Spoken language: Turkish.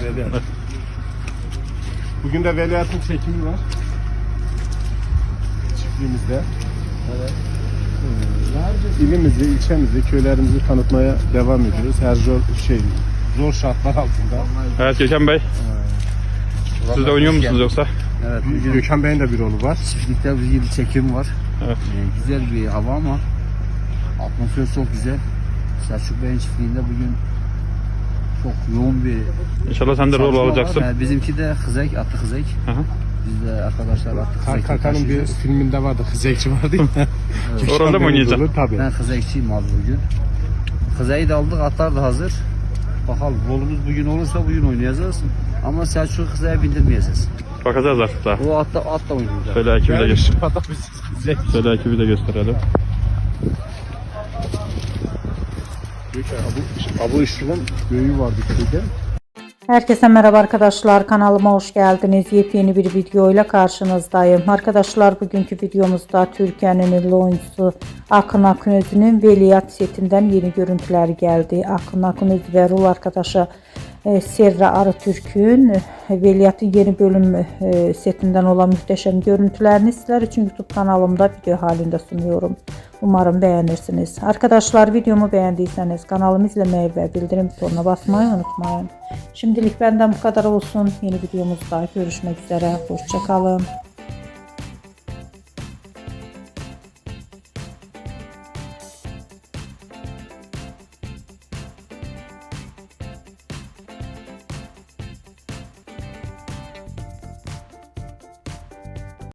Veliaht. Bugün de Veliaht'ın çekimi var. Çiftliğimizde. Evet. İlimizi, ilçemizi, köylerimizi tanıtmaya devam ediyoruz. Her zor şartlar altında. Evet Gökhan Bey. Siz de oynuyor musunuz yoksa? Evet, bugün Gökhan Bey'in de bir rolu var. çiftlikte bir çekim var. Evet. Güzel bir hava ama atmosfer çok güzel. Selçuk Bey'in çiftliğinde bugün çok yoğun bir İnşallah sen de rol çalışma alacaksın. var. Yani bizimki de hızek, atlı hızek. Hı hı. Biz de arkadaşlar atlı hızek Karkan'ın bir filminde vardı. Hızekçi vardı ya. O rolde mi oynayacaksın? Tabii. Ben hızekçiyim abi bugün. Hızeyi de aldık, atlar da hazır. Bakalım rolümüz bugün olursa bugün oynayacağız. Ama Selçuk'u hızeye bindirmeyeceğiz. Bakacağız artık daha. O atla oynayacağız. Şöyle ekibi de göster. Hızek. Şöyle ekibi de gösterelim. Abu Işıl'ın göğü vardı köyde. Herkese merhaba arkadaşlar, kanalıma hoş geldiniz. Yepyeni bir video ile karşınızdayım. Arkadaşlar, bugünkü videomuzda Türkiye'nin ünlü oyuncusu Akın Akınözü'nün Veliaht setinden yeni görüntüler geldi. Akın Akınözü ve rol arkadaşı Serra Arıtürk'ün Veliaht'ın yeni bölüm setinden olan muhteşem görüntülerini sizler için YouTube kanalımda video halinde sunuyorum. Umarım beğenirsiniz. Arkadaşlar, videomu beğendiyseniz kanalımı izlemeyi ve bildirim butonuna basmayı unutmayın. Şimdilik benden bu kadar olsun. Yeni videomuzda görüşmek üzere. Hoşça kalın.